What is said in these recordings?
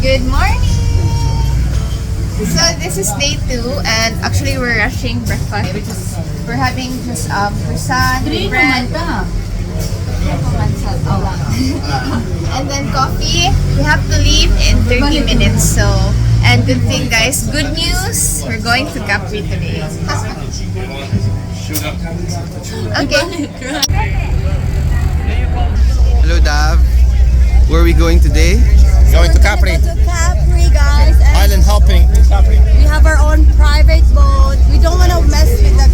Good morning! So this is day 2 and actually we're rushing breakfast. We're having just croissant, bread, and then coffee. We have to leave in 30 minutes. So, and good thing guys, good news, we're going to Capri today. Okay. Hello Dav, where are we going today? Going to Capri. To Capri, guys. And Island hopping in Capri. we have our own private boat. We don't want to mess with the...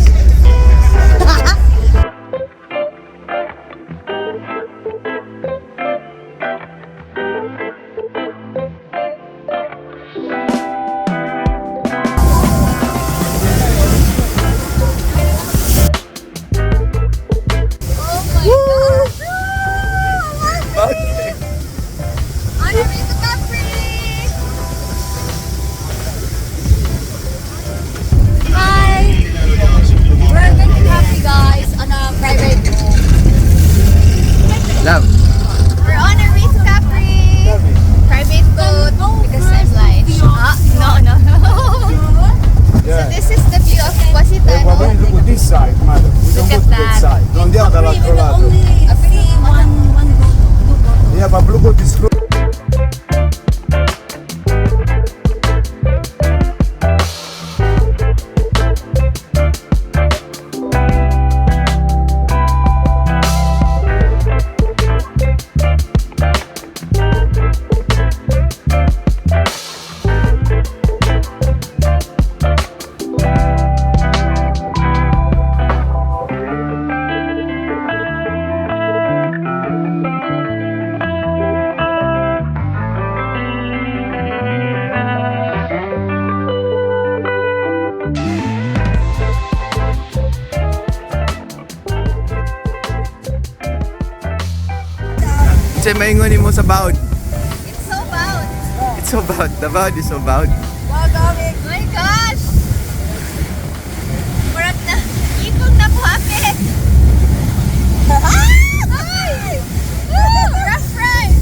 Love. We're on our way to Capri. Private boat because I'm blind. No. So this is the view of Positano. We're going to look at this side, madam. We don't Look go at to that. that side. Non andiamo dall'altro lato. Yeah, but blue boat is closed. Say maingonin mo sa baud. It's so loud. It's so bad. The baud is so bad. Oh my gosh! Murag na, ikog na buhapit! Ay! Rough ride!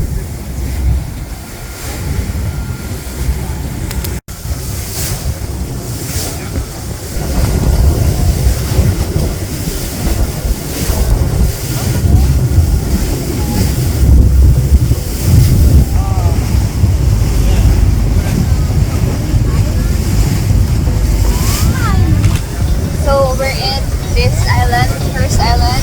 So we're in this island, first island.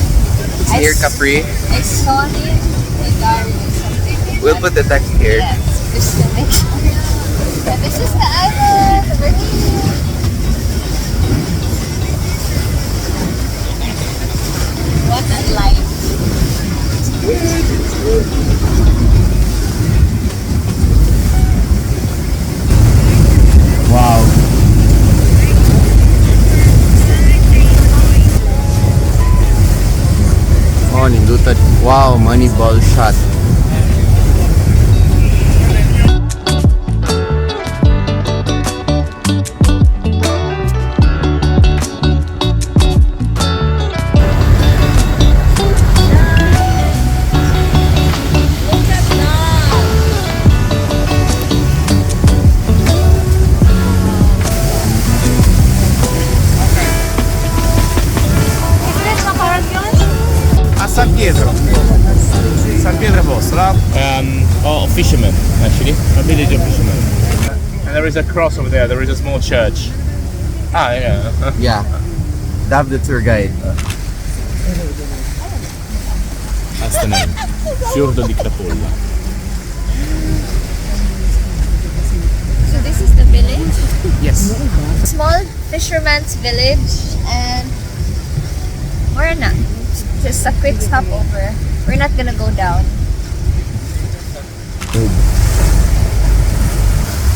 It's near Capri. I saw it in the diary or something. We'll put the text here. Yes, just to make sure. Yeah, this is the island. We're here. What a light. Wow. Oh, nindutan. Wow, money ball shot. San Pietro. San Pietro Apostolo. Fishermen, actually. A village of fishermen. And there is a cross over there. There is a small church. Ah, yeah. Yeah. Dav the tour guide. That's the name. Fiordo di Crapolla. So this is the village. Yes. Small fisherman's village, and we're not. Just a quick stopover. We're not gonna go down.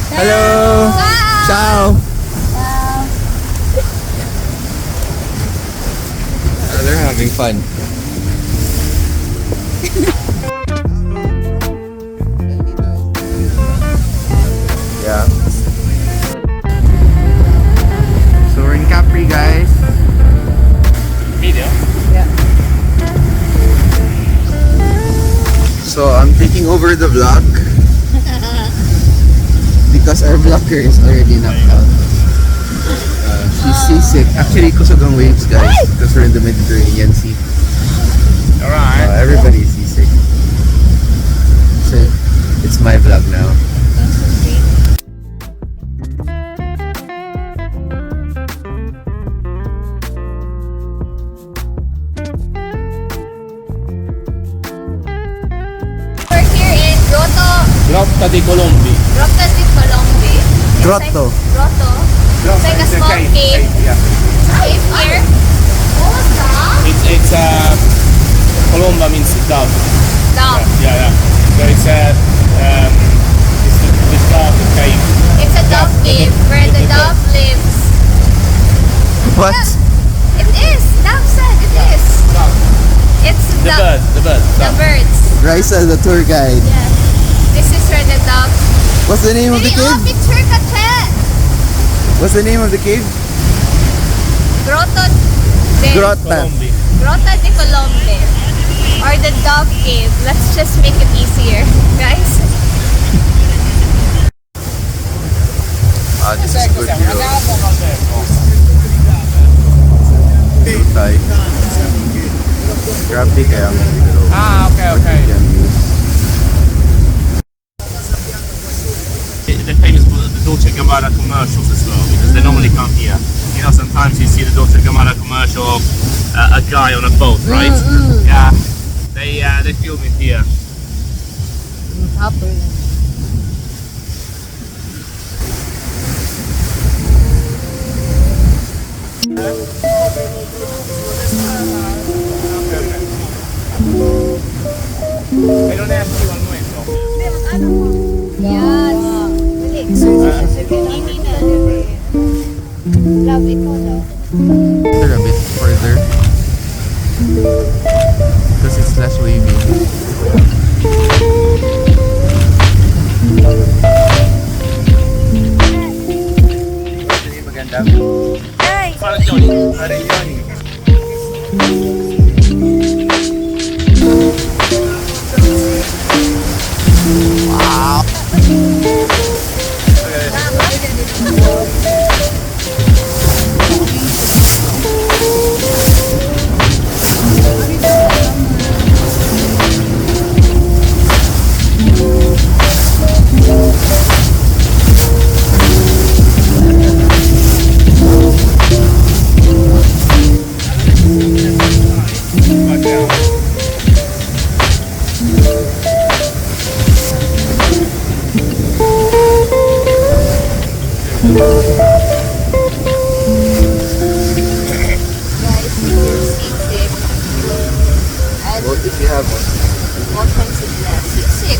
Hello. Ciao. They're having fun. Yeah. So we're in Capri, guys. Video? So I'm taking over the vlog. because our vlogger is already knocked out. She's seasick. Actually, kusog ang waves, guys, because we're in the Mediterranean Sea. Alright. Everybody's seasick. So, it's my vlog now. We're here in Grotta De Colombe. Grotta De Colombe. Grotto. Grotto. It's like a small cave. Yeah. Cave here. It's Colomba means dove. Dove. Yeah. So it's the dove cave. It's a dove cave where the dove lives. What? It is. Dove said it is. It's The bird. The birds. Raisa, the tour guide. Yes. This is where the dove. What's the name of the Oh, cave? picture ka, Che. What's the name of the cave? Grotta De Grotta. Colombe. Grotta De Colombe. Or the dove cave. Let's just make it easier, guys. This is good view. Tayo. Grabe kaya mo siguro. Okay. They're famous for the Dolce and Gabbana commercials as well, because they normally come here. You know, sometimes you see the Dolce and Gabbana commercial of a guy on a boat, right? Yeah. They film it here. E non è attivo al momento. Yes. Love, ikaw daw. They're a bit further because it's less wavy. Maganda. Faraglioni. Faraglioni. What if you have one? Motion sickness. Sick.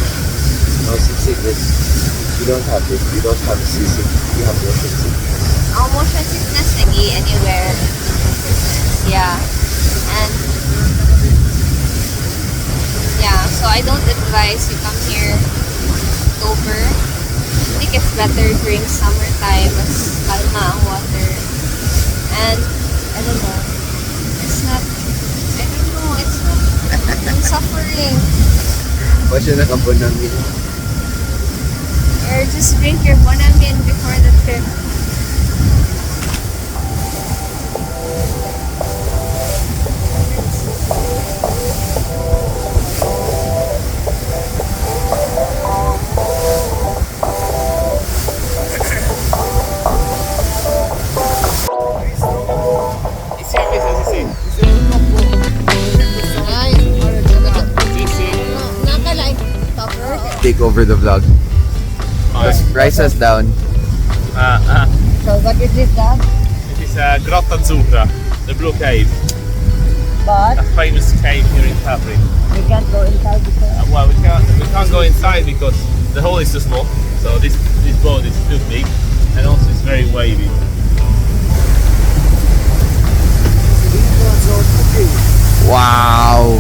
No, seasickness. You don't have it. You don't have seasick. You have motion sickness. Oh, motion sickness lagi anywhere. Yeah. And yeah, so I don't advise you come here October. I think it's better during summertime mas kalma ang water. And I don't know. It's not I'm suffering. What's your nakabonangin? Or just drink your Bonamine before the trip. Take over the vlog. Because Raisa's down. So what is this, Dad? It is Grotta Azzurra, the blue cave. But A famous cave here in Capri. we can't go inside because Well, we can't go inside because the hole is too small. So this boat is too big, and also it's very wavy. Wow!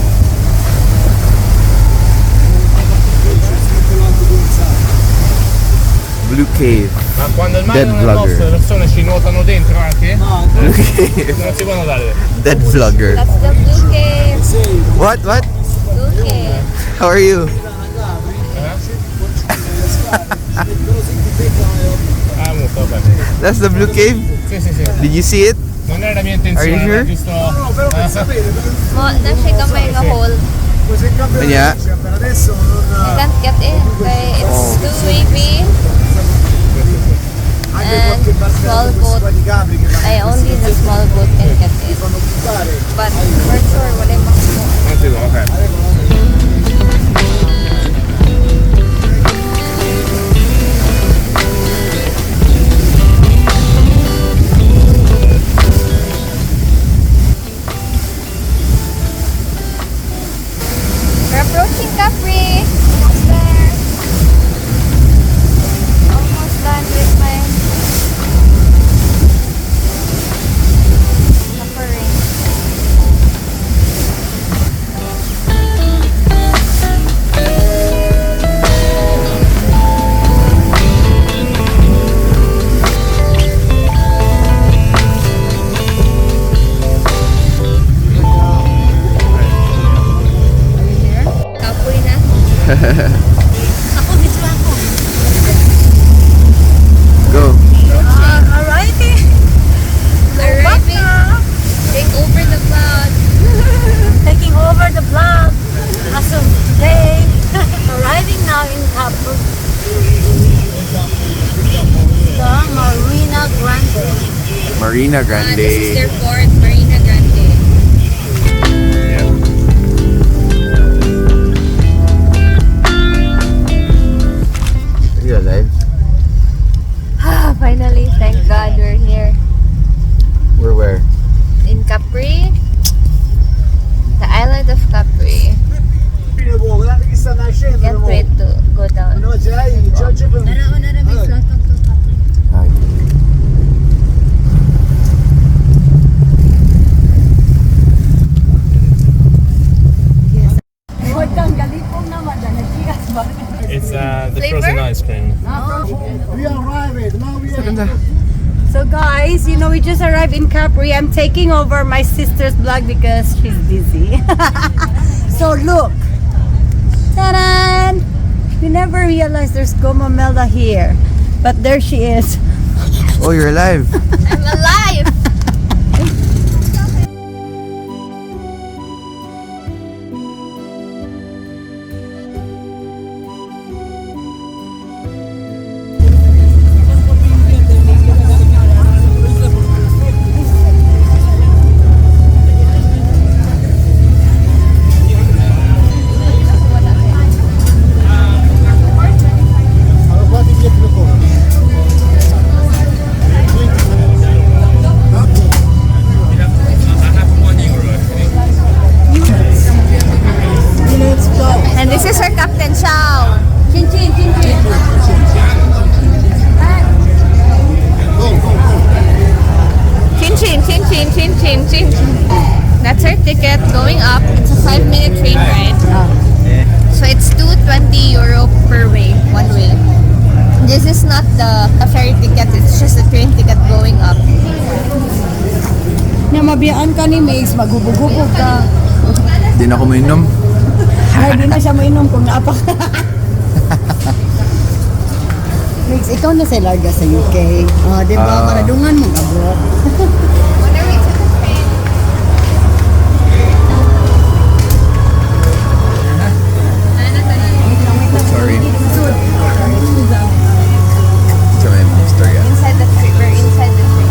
Blue Cave. Ma quando il mare Dead non è vlogger. nostro, le persone ci nuotano dentro anche? Blue Cave. Non si può nuotare. Dead vlogger. That's the blue cave. What? Blue cave. How are you? Ah, molto bene. That's the blue cave? Sì, sì, sì. Did you see it? Non era mia Are you intenzione, sure? era giusto... No, però per sapere, Mo, na-shake kamay nga hole. se il cambio Kanya? per adesso I non... can't get in. Kay it's too wavy. Anche And qualche barca small questi boat. qua di Capri che I only the small boat can get in. fanno buttare. But for sure, wala yung makasuko. Non si può, ok. We're approaching Capri. Almost there. Almost done with my suffering. Kapoy na. Ako, dito ako. Go. Arriving. Arriving. Take over the vlog. Taking over the vlog as of today. Arriving now in Capri. The Marina Grande. Marina This is Grande. their port, Marina Grande. Are you alive? Ah, finally, thank God we're here We're where? in Capri. The island of Capri. Guardate che sta nascendo. Can't wait to go down. No, già per... Hi. It's the Flavor? frozen ice cream. We arrived, now we are... Ganda. So guys, you know, we just arrived in Capri. I'm taking over my sister's vlog because she's busy. So look. Ta-da! We never realized there's Goma Melda here. But there she is. Oh, you're alive. I'm alive! Allora, qua ti chiedo come. And this is our Captain Chow. Chin chin, chin chin. Chin chin, chin chin, chin chin, chin chin. That's our ticket going up. It's a 5-minute train ride. So it's 220 euro per way, one way. This is not the ferry ticket, it's just the train ticket going up. Na mabiyaan ka ni Mace, maghubog-hubog ka. Di na ako mainom. Ay, di na siya mainom kung naapak. Mace, ikaw na sa larga sa UK. Oh, di ba? Maradungan mo abroad. Whenever it's in the train, Sorry. Sa may monster yan. inside the train, we're inside the train.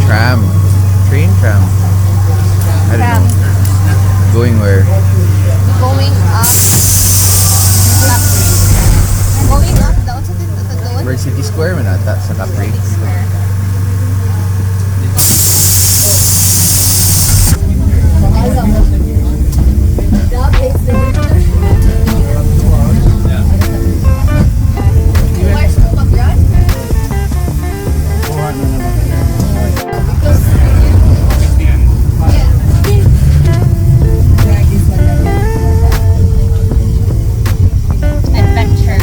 Tram. Train tram. I don't Tram. know. Going where? Going up. Going up daw sa doon. Where City Square man ata sa Capri. Adventure.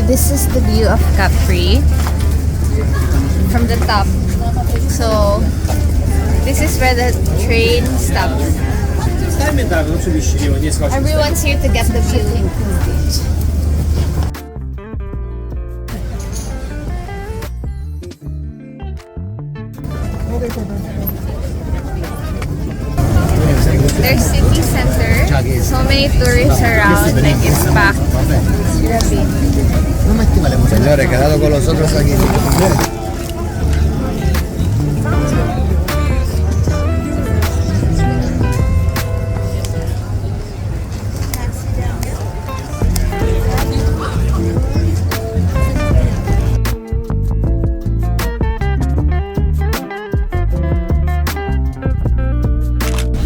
this is the view of Capri from the top. So this is where the train stops. Everyone's here to get the view. There's city center. So many tourists around, like it's packed. Grabe. Señores, quedado con los otros aquí.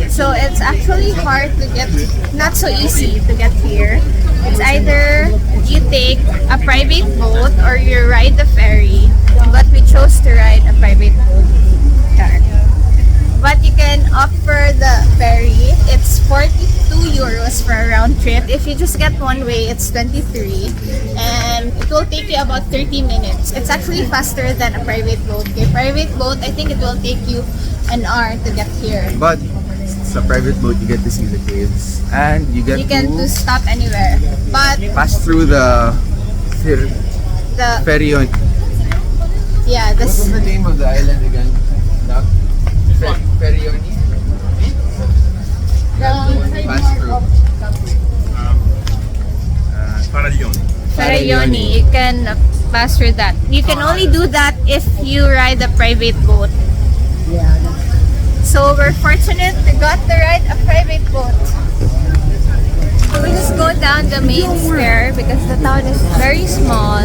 So it's actually hard to get, not so easy to get here. It's either you take a private boat or you ride the ferry. But we chose to ride a private boat. But you can opt for the ferry. It's 42 euros for a round trip. If you just get one way, it's 23. And it will take you about 30 minutes. It's actually faster than a private boat. Okay, private boat, I think it will take you an hour to get here. But it's a private boat, you get to see the caves. And you get You can to stop anywhere. But pass through the the Faraglioni. yeah, What's this the name of the island again? Doc? Faraglioni? Pass through. Faraglioni. Faraglioni. You can pass through that. You can only do that if you ride a private boat. So we're fortunate we got to ride a private boat. So we just go down the main square because the town is very small.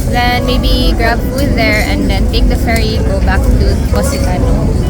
Then maybe grab food there and then take the ferry, go back to Positano.